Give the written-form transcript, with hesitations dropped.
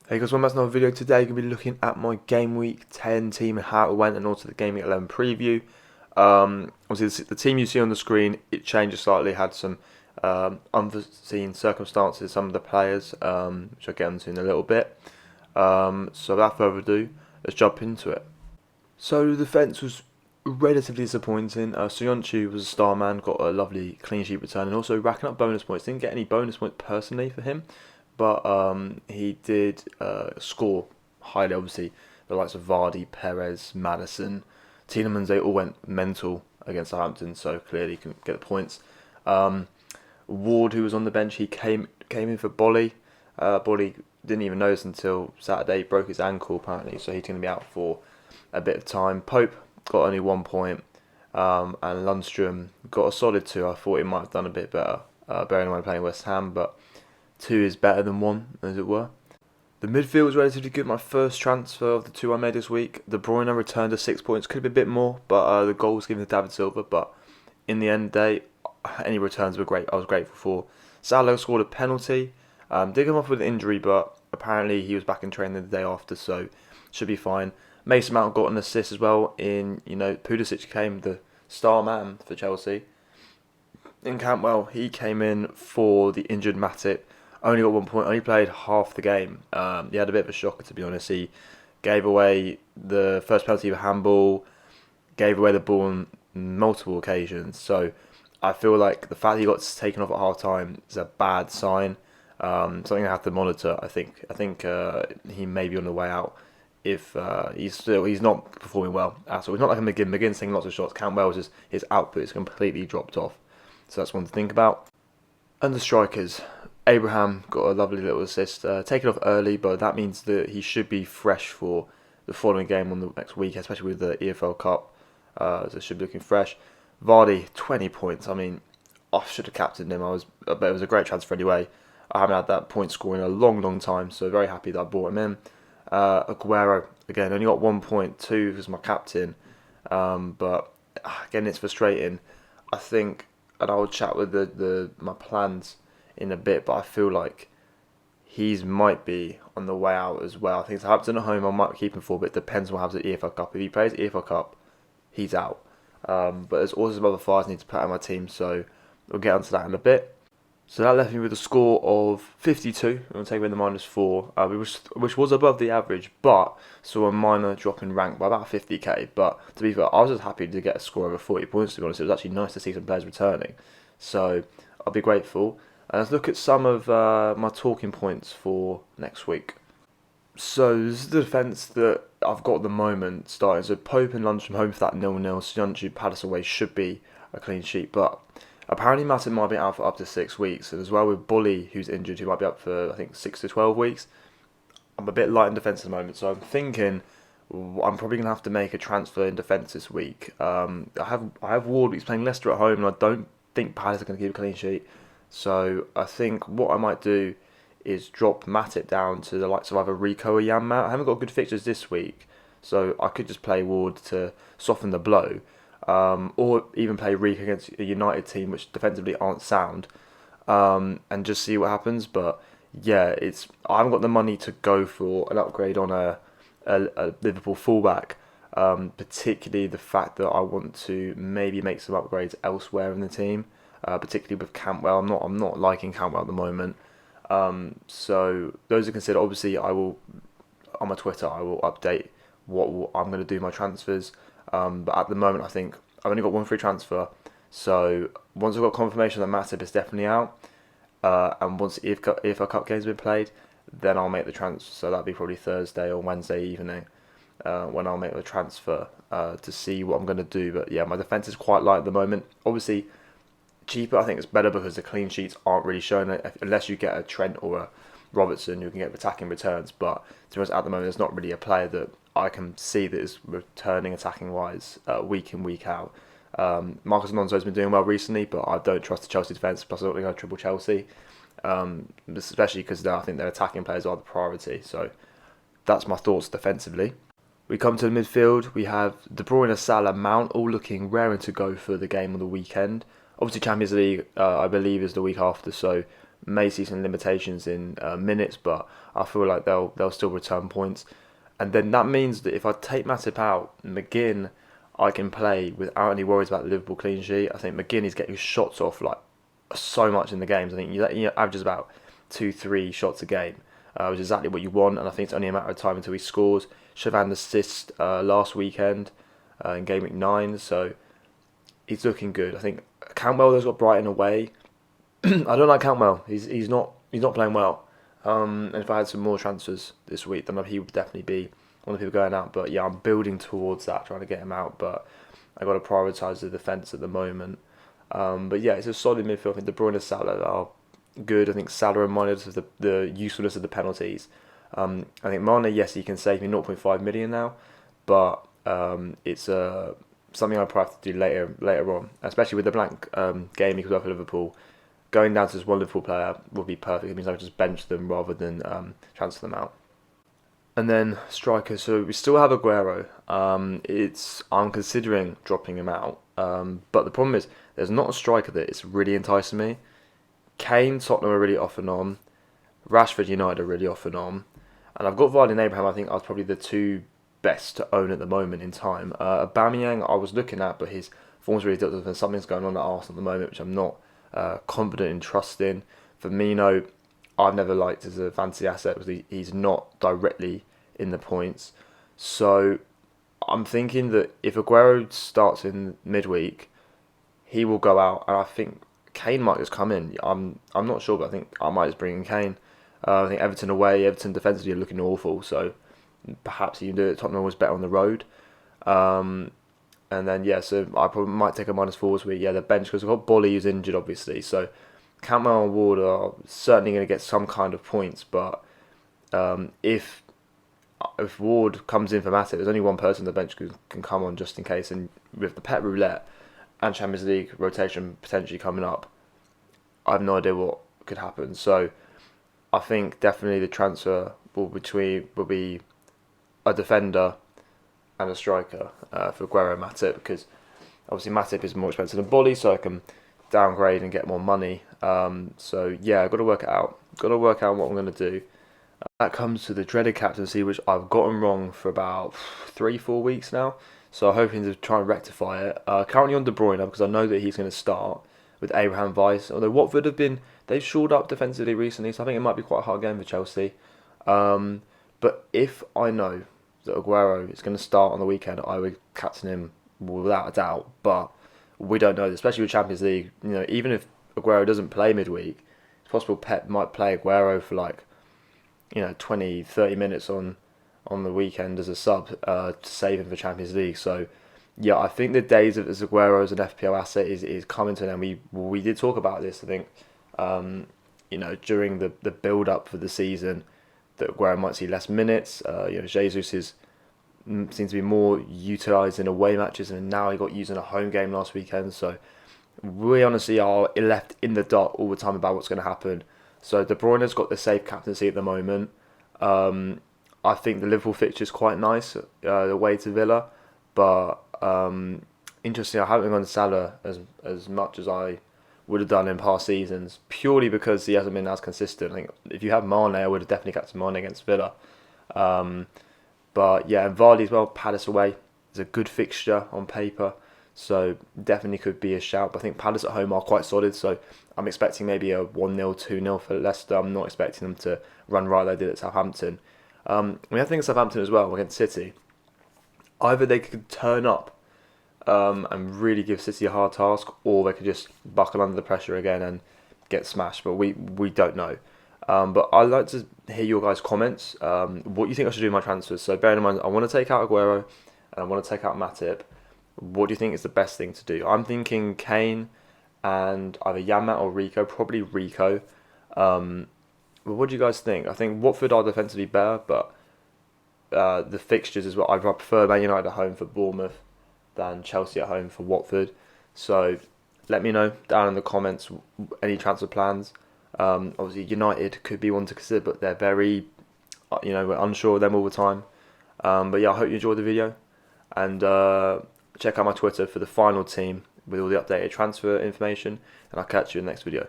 Hey guys, welcome back to another video. Today I'm going to be looking at my Game Week 10 team and how it went, and also the Game Week 11 preview. Obviously the team you see on the screen, it changes slightly, had some unforeseen circumstances, some of the players, which I'll get into in a little bit. So without further ado, let's jump into it. So the defence was relatively disappointing. Soyuncu was a star man, got a lovely clean sheet return, and also racking up bonus points. Didn't get any bonus points personally for him, but he did score highly. Obviously, the likes of Vardy, Perez, Madison, Tielemans, they all went mental against Southampton, so clearly he can get the points. Ward, who was on the bench, he came in for Bolly. Bolly didn't even notice until Saturday, broke his ankle apparently, so he's going to be out for a bit of time. Pope got only 1 point, and Lundstrom got a solid 2. I thought he might have done a bit better, bearing in mind playing West Ham, but 2 is better than 1, as it were. The midfield was relatively good. My first transfer of the 2 I made this week. De Bruyne returned to 6 points. Could have been a bit more, but the goal was given to David Silva. But in the end, any returns were great. I was grateful for. Salah scored a penalty. Did come off with an injury, but apparently he was back in training the day after, so should be fine. Mason Mount got an assist as well. Pulisic came the star man for Chelsea. In Campwell, he came in for the injured Matip. Only got 1 point. Only played half the game. He had a bit of a shocker, to be honest. He gave away the first penalty of handball. Gave away the ball on multiple occasions. So I feel like the fact he got taken off at half time is a bad sign. Something I have to monitor. I think he may be on the way out if he's not performing well at all. It's not like a McGinn's taking lots of shots. Campbell's just his output is completely dropped off. So that's one to think about. And the strikers, Abraham got a lovely little assist, taken off early, but that means that he should be fresh for the following game on the next week, especially with the EFL Cup. So it should be looking fresh. Vardy, 20 points. I mean, I should have captained him. But it was a great transfer anyway. I haven't had that point score in a long time, so very happy that I brought him in. Aguero, again, only got 1 point, 2 was my captain. But again, it's frustrating. I think, and I will chat with my plans in a bit, but I feel like he's might be on the way out as well. I think Southampton at home, I might keep him for, but it depends what happens at EFL Cup. If he plays EFL Cup, he's out. But there's also some other fires I need to put out my team, so we'll get onto that in a bit. So that left me with a score of 52. I'm going to take away the -4, which was above the average, but saw a minor drop in rank by about 50k. But to be fair, I was just happy to get a score over 40 points, to be honest. It was actually nice to see some players returning. So I'll be grateful. And let's look at some of my talking points for next week. So this is the defence that I've got at the moment starting. So Pope and Lundstrom home for that 0-0. Soyuncu, Palace away should be a clean sheet, but apparently Matip might be out for up to 6 weeks, and as well with Bully, who's injured, who might be out for I think 6 to 12 weeks. I'm a bit light in defence at the moment, so I'm thinking I'm probably gonna have to make a transfer in defence this week. I have Ward, he's playing Leicester at home, and I don't think Palace are going to keep a clean sheet. So I think what I might do is drop Matip down to the likes of either Rico or Yanmat. I haven't got good fixtures this week, so I could just play Ward to soften the blow. Or even play Rico against a United team which defensively aren't sound, and just see what happens. But yeah, I haven't got the money to go for an upgrade on a Liverpool fullback. Particularly the fact that I want to maybe make some upgrades elsewhere in the team, particularly with Campbell. I'm not liking Campbell at the moment. So those are considered. Obviously, I will on my Twitter. I will update what I'm going to do my transfers. But at the moment, I think I've only got one free transfer. So once I've got confirmation that Matip is definitely out, and once if a cup game's been played, then I'll make the transfer. So that'll be probably Thursday or Wednesday evening, when I'll make the transfer to see what I'm going to do. But yeah, my defence is quite light at the moment. Obviously, cheaper I think it's better because the clean sheets aren't really showing unless you get a Trent or a Robertson who can get attacking returns. But to be honest, at the moment, there's not really a player that I can see that is returning attacking wise week in, week out. Marcus Alonso has been doing well recently, but I don't trust the Chelsea defence. Plus, I don't think I triple Chelsea, especially because I think their attacking players are the priority. So that's my thoughts defensively. We come to the midfield. We have De Bruyne, Salah, Mount all looking raring to go for the game on the weekend. Obviously, Champions League, I believe, is the week after, so may see some limitations in minutes, but I feel like they'll still return points. And then that means that if I take Matip out, McGinn I can play without any worries about the Liverpool clean sheet. I think McGinn is getting shots off like so much in the games. I think he averages about 2-3 shots a game, which is exactly what you want. And I think it's only a matter of time until he scores. Should have had an assist last weekend in Gameweek 9, so he's looking good. I think Cantwell has got Brighton away. I don't like Cantwell. He's not playing well. And if I had some more transfers this week, then he would definitely be one of the people going out. But yeah, I'm building towards that, trying to get him out. But I got to prioritise the defence at the moment. But yeah, it's a solid midfield. I think De Bruyne and Salah are good. I think Salah reminded us of the usefulness of the penalties. I think Mane, yes, he can save me 0.5 million now, but it's something I'll probably have to do later on, especially with the blank game because for Liverpool. Going down to just one Liverpool player would be perfect. It means I would just bench them rather than transfer them out. And then striker, so we still have Aguero. I'm considering dropping him out, but the problem is there's not a striker that is really enticing me. Kane, Tottenham are really off and on. Rashford, United are really off and on. And I've got Vardy and Abraham. I think are probably the two best to own at the moment in time. Aubameyang I was looking at, but his form's really difficult and something's going on at Arsenal at the moment, which I'm not confident in trusting. Firmino, I've never liked as a fantasy asset because he's not directly in the points. So I'm thinking that if Aguero starts in midweek, he will go out, and I think Kane might just come in. I'm not sure, but I think I might just bring in Kane. I think Everton away, Everton defensively are looking awful, so perhaps you can do it. Tottenham was better on the road. And then, yeah, so I probably might take a -4 this week. Yeah, the bench, because we've got Bolly who's injured, obviously. So Cantwell and Ward are certainly going to get some kind of points. But if Ward comes in for Matip, there's only one person on the bench can come on just in case. And with the Pep Roulette and Champions League rotation potentially coming up, I have no idea what could happen. So I think definitely the transfer will be a defender and a striker for Aguero and Matip, because obviously Matip is more expensive than Bolly, so I can downgrade and get more money. So yeah, I've got to work it out. Got to work out what I'm going to do. That comes to the dreaded captaincy, which I've gotten wrong for about 3-4 weeks now. So I'm hoping to try and rectify it. Currently on De Bruyne, because I know that he's going to start with Abraham Vice. Although Watford they've shored up defensively recently, so I think it might be quite a hard game for Chelsea. But if I know that Aguero is going to start on the weekend, I would captain him without a doubt. But we don't know, especially with Champions League. Even if Aguero doesn't play midweek, it's possible Pep might play Aguero for 20-30 minutes on the weekend as a sub to save him for Champions League. So yeah, I think the days of Aguero as an FPL asset is coming to an end. We did talk about this, I think, during the build up for the season, that Aguero might see less minutes. Jesus seems to be more utilised in away matches, and now he got used in a home game last weekend. So we honestly are left in the dark all the time about what's going to happen. So De Bruyne's got the safe captaincy at the moment. I think the Liverpool fixture is quite nice, the way to Villa, but interesting. I haven't gone to Salah as much as I would have done in past seasons, purely because he hasn't been as consistent. I think if you have Mane, I would have definitely captained Mane against Villa. But yeah, and Vardy as well, Palace away is a good fixture on paper, so definitely could be a shout. But I think Palace at home are quite solid, so I'm expecting maybe a 1-0, 2-0 for Leicester. I'm not expecting them to run right like they did at Southampton. We have to think of Southampton as well against City. Either they could turn up and really give City a hard task, or they could just buckle under the pressure again and get smashed. But we don't know. But I'd like to hear your guys' comments. What you think I should do with my transfers. So bearing in mind, I want to take out Aguero and I want to take out Matip. What do you think is the best thing to do? I'm thinking Kane and either Yamat or Rico. Probably Rico. But what do you guys think? I think Watford are defensively better, but the fixtures is what I prefer. Man United at home for Bournemouth than Chelsea at home for Watford. So let me know down in the comments any transfer plans. Obviously United could be one to consider, but they're very, we're unsure of them all the time. But yeah, I hope you enjoyed the video, and check out my Twitter for the final team with all the updated transfer information, and I'll catch you in the next video.